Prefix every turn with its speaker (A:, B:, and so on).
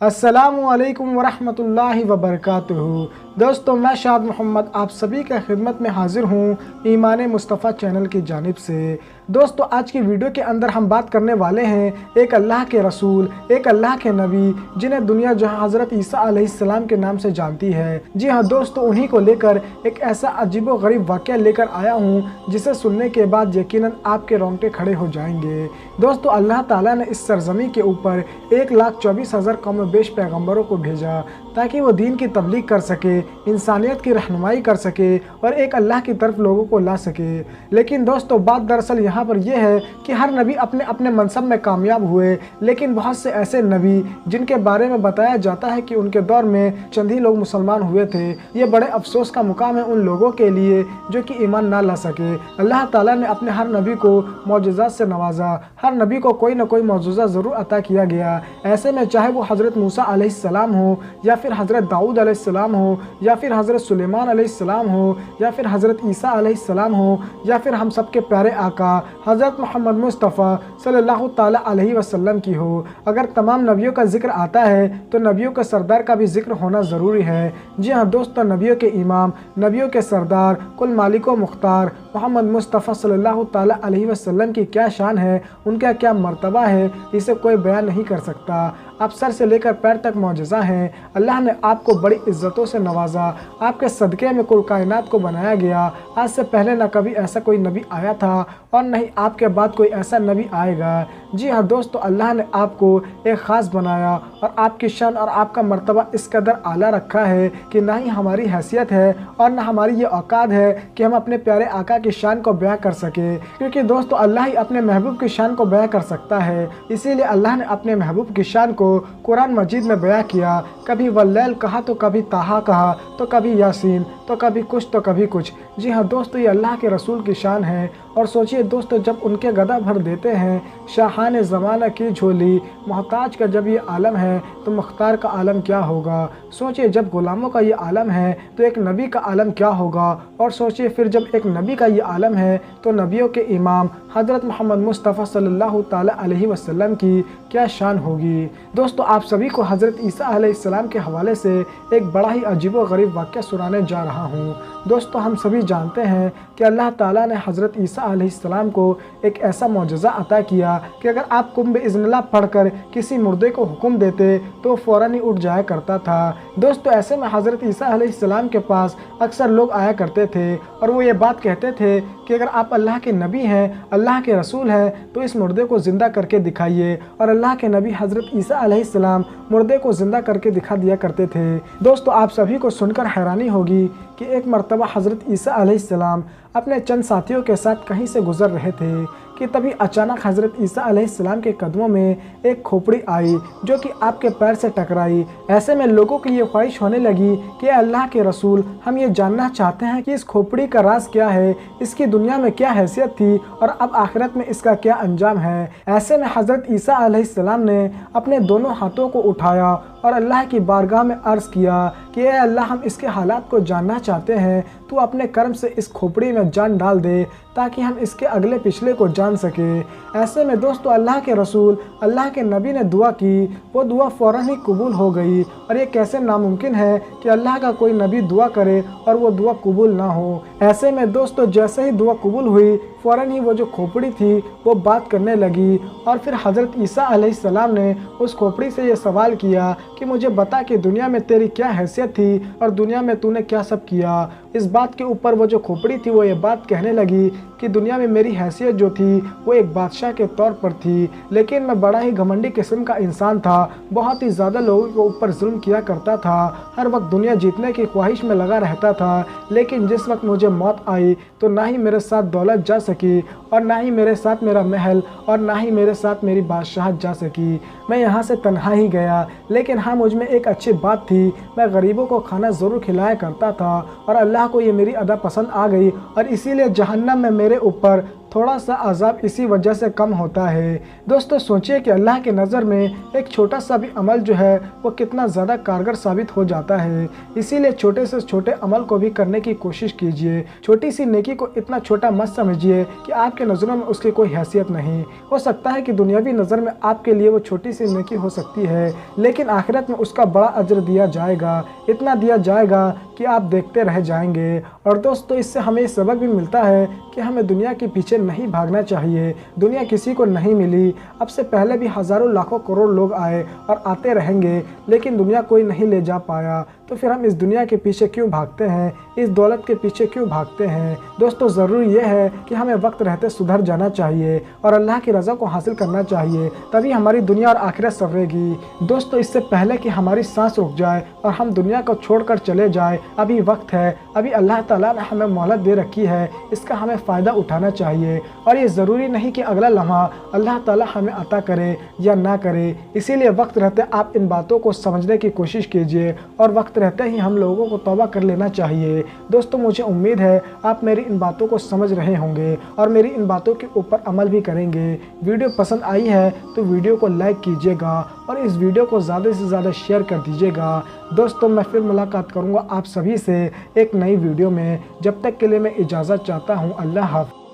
A: अस्सलामुअलैकुम वरहमतुल्लाहि वबरकातुहू। दोस्तों, मैं शाद मोहम्मद आप सभी के खिदमत में हाजिर हूँ ईमान मुस्तफ़ा चैनल की जानिब से। दोस्तों, आज की वीडियो के अंदर हम बात करने वाले हैं एक अल्लाह के रसूल, एक अल्लाह के नबी जिन्हें दुनिया जहाँ हज़रत ईसा अलैहिस्सलाम के नाम से जानती है। जी हाँ दोस्तों, उन्हीं को लेकर एक ऐसा अजीब व गरीब वाक़या लेकर आया हूँ जिसे सुनने के बाद यकीनन आपके रोंगटे खड़े हो जाएंगे। दोस्तों, अल्लाह ताला ने इस सरज़मीं के ऊपर 1,24,000 कम बेश पैगम्बरों को भेजा ताकि वो दीन की तबलीग कर सके, इंसानियत की रहनुमाई कर सके और एक अल्लाह की तरफ लोगों को ला सके। लेकिन दोस्तों, बात दरअसल यहाँ पर यह है कि हर नबी अपने अपने मनसब में कामयाब हुए, लेकिन बहुत से ऐसे नबी जिनके बारे में बताया जाता है कि उनके दौर में चंद ही लोग मुसलमान हुए थे। ये बड़े अफसोस का मुकाम है उन लोगों के लिए जो कि ईमान ना ला सके। अल्लाह ताला ने अपने हर नबी को मौजज़ात से नवाजा, हर नबी को कोई ना कोई मौजूज़ा ज़रूर अता किया गया। ऐसे में चाहे वो हज़रत मूसा अलैहिस्सलाम हो, या फिर हज़रत दाऊद अलैहिस्सलाम हो, या फिर हज़रत सुलेमान अलैहिस्सलाम हो, या फिर हज़रत ईसा अलैहिस्सलाम हो, या फिर हम सबके प्यारे आका हज़रत मोहम्मद मुस्तफ़ा सल्लल्लाहु ताला अलैहि वसल्लम की हो। अगर तमाम नबियों का जिक्र आता है तो नबियों के सरदार का भी जिक्र होना ज़रूरी है। जी हाँ दोस्तों, नबियों के इमाम, नबियों के सरदार, कुल मालिक व मुख्तार मोहम्मद मुस्तफ़ा सल्लल्लाहु ताला अलैहि वसल्लम की क्या शान है, उनका क्या मर्तबा है, इसे कोई बयान नहीं कर सकता। आप सर से लेकर पैर तक मौजज़ा हैं। अल्लाह ने आपको बड़ी इज़्ज़तों से नवाजा, आपके सदक़े में कुल कायनात को बनाया गया। आज से पहले न कभी ऐसा कोई नबी आया था और न ही आपके बाद कोई ऐसा नबी आएगा। जी हाँ दोस्तों, अल्लाह ने आपको एक ख़ास बनाया और आपकी शान और आपका मर्तबा इस कदर आला रखा है कि ना ही हमारी हैसियत है और न हमारी ये औकात है कि हम अपने प्यारे आका की शान को बयां कर सके, क्योंकि दोस्तों अल्लाह ही अपने महबूब की शान को बयां कर सकता है। इसीलिए अल्लाह ने अपने महबूब की शान को कुरान मजीद में बयां किया। कभी वल्लैल कहा तो कभी ताहा कहा, तो कभी यासीन, तो कभी कुछ तो कभी कुछ। जी हाँ दोस्तों, ये अल्लाह के रसूल की शान है। और सोचिए दोस्तों, जब उनके गदा भर देते हैं शाहान ज़माना की झोली, मोहताज का जब ये आलम है तो मुख्तार का आलम क्या होगा। सोचिए, जब गुलामों का ये आलम है तो एक नबी का आलम क्या होगा। और सोचिए फिर जब एक नबी का ये आलम है तो नबियों के इमाम हज़रत मोहम्मद मुस्तफ़ा सल्लल्लाहु ताला अलैहि वसल्लम की क्या शान होगी। दोस्तों, आप सभी को हज़रत ईसा अलैहिस्सलाम के हवाले से एक बड़ा ही अजीब व गरीब वाक़या सुनाने जा रहा हूँ। दोस्तों, हम सभी जानते हैं कि अल्लाह ताला ने हज़रत ईसा अलैहिस्सलाम को एक ऐसा मौजज़ा अता किया कि अगर आप कुम्ब इज़्निल्लाह पढ़कर किसी मुर्दे को हुक्म देते तो फ़ौरन ही उठ जाया करता था। दोस्तों, ऐसे में हज़रत ईसा अलैहिस्सलाम के पास अक्सर लोग आया करते थे और वो ये बात कहते थे कि अगर आप अल्लाह के नबी हैं, अल्लाह के रसूल हैं, तो इस मुर्दे को ज़िंदा करके दिखाइए। और अल्लाह के नबी हज़रत ईसा अलैहिस्सलाम मुर्दे को ज़िंदा करके दिखा दिया करते थे। दोस्तों, आप सभी को सुनकर हैरानी होगी कि एक मर्तबा हज़रत ईसा अलैहिस्सलाम अपने चंद साथियों के साथ कहीं से गुज़र रहे थे कि तभी अचानक हज़रत ईसा अलैहिस्सलाम के कदमों में एक खोपड़ी आई जो कि आपके पैर से टकराई। ऐसे में लोगों की ये ख्वाहिश होने लगी कि अल्लाह के रसूल, हम ये जानना चाहते हैं कि इस खोपड़ी का राज क्या है, इसकी दुनिया में क्या हैसियत थी और अब आखिरत में इसका क्या अंजाम है। ऐसे में हज़रत ईसा अलैहिस्सलाम ने अपने दोनों हाथों को उठाया और अल्लाह की बारगाह में अर्ज़ किया कि ए अल्लाह, हम इसके हालात को जानना चाहते हैं, तू अपने कर्म से इस खोपड़ी में जान डाल दे ताकि हम इसके अगले पिछले को जान सके। ऐसे में दोस्तों, अल्लाह के रसूल, अल्लाह के नबी ने दुआ की, वो दुआ फ़ौरन ही कबूल हो गई। और ये कैसे नामुमकिन है कि अल्लाह का कोई नबी दुआ करे और वो दुआ कबूल ना हो। ऐसे में दोस्तों, जैसे ही दुआ कबूल हुई फ़ौरन ही वो जो खोपड़ी थी वो बात करने लगी। और फिर हज़रत ईसा अलैहिस्सलाम ने उस खोपड़ी से ये सवाल किया कि मुझे बता कि दुनिया में तेरी क्या हैसियत थी और दुनिया में तूने क्या सब किया। इस बात के ऊपर वो जो खोपड़ी थी वो ये बात कहने लगी कि दुनिया में मेरी हैसियत जो थी वो एक बादशाह के तौर पर थी, लेकिन मैं बड़ा ही घमंडी किस्म का इंसान था, बहुत ही ज़्यादा लोगों के ऊपर जुल्म किया करता था, हर वक्त दुनिया जीतने की ख्वाहिश में लगा रहता था। लेकिन जिस वक्त मुझे मौत आई तो ना ही मेरे साथ दौलत जा सकी और ना ही मेरे साथ मेरा महल और ना ही मेरे साथ मेरी बादशाहत जा सकी। मैं यहाँ से तन्हा ही गया। लेकिन हाँ, मुझ में एक अच्छी बात थी, मैं गरीबों को खाना ज़रूर खिलाया करता था और अल्लाह को ये मेरी अदा पसंद आ गई और इसीलिए जहन्नम में मेरे ऊपर थोड़ा सा अज़ाब इसी वजह से कम होता है। दोस्तों सोचिए कि अल्लाह की नज़र में एक छोटा सा भी अमल जो है वो कितना ज़्यादा कारगर साबित हो जाता है। इसीलिए छोटे से छोटे अमल को भी करने की कोशिश कीजिए। छोटी सी नेकी को इतना छोटा मत समझिए कि आपके नज़रों में उसकी कोई हैसियत नहीं। हो सकता है कि दुनियावी नज़र में आपके लिए वो छोटी सी नेकी हो सकती है, लेकिन आखिरत में उसका बड़ा अजर दिया जाएगा, इतना दिया जाएगा कि आप देखते रह जाएंगे। और दोस्तों इससे हमें ये सबक भी मिलता है कि हमें दुनिया के पीछे नहीं भागना चाहिए। दुनिया किसी को नहीं मिली, अब से पहले भी हज़ारों लाखों करोड़ लोग आए और आते रहेंगे, लेकिन दुनिया कोई नहीं ले जा पाया। तो फिर हम इस दुनिया के पीछे क्यों भागते हैं, इस दौलत के पीछे क्यों भागते हैं। दोस्तों ज़रूरी यह है कि हमें वक्त रहते सुधर जाना चाहिए और अल्लाह की रज़ा को हासिल करना चाहिए, तभी हमारी दुनिया और आखिरत संवरेगी। दोस्तों इससे पहले कि हमारी सांस रुक जाए और हम दुनिया को छोड़कर चले जाए, अभी वक्त है, अभी अल्लाह ताला ने हमें मोहलत दे रखी है, इसका हमें फ़ायदा उठाना चाहिए। और ये ज़रूरी नहीं कि अगला लम्हा अल्लाह ताला हमें अता करे या ना करे। इसीलिए वक्त रहते आप इन बातों को समझने की कोशिश कीजिए और वक्त रहते ही हम लोगों को तौबा कर लेना चाहिए। दोस्तों मुझे उम्मीद है आप मेरी इन बातों को समझ रहे होंगे और मेरी इन बातों के ऊपर अमल भी करेंगे। वीडियो पसंद आई है तो वीडियो को लाइक कीजिएगा और इस वीडियो को ज़्यादा से ज़्यादा शेयर कर दीजिएगा। दोस्तों मैं फिर मुलाकात करूँगा आप सभी से एक नई वीडियो में। जब तक के लिए मैं इजाज़त चाहता हूँ। अल्लाह हाफ़िज़।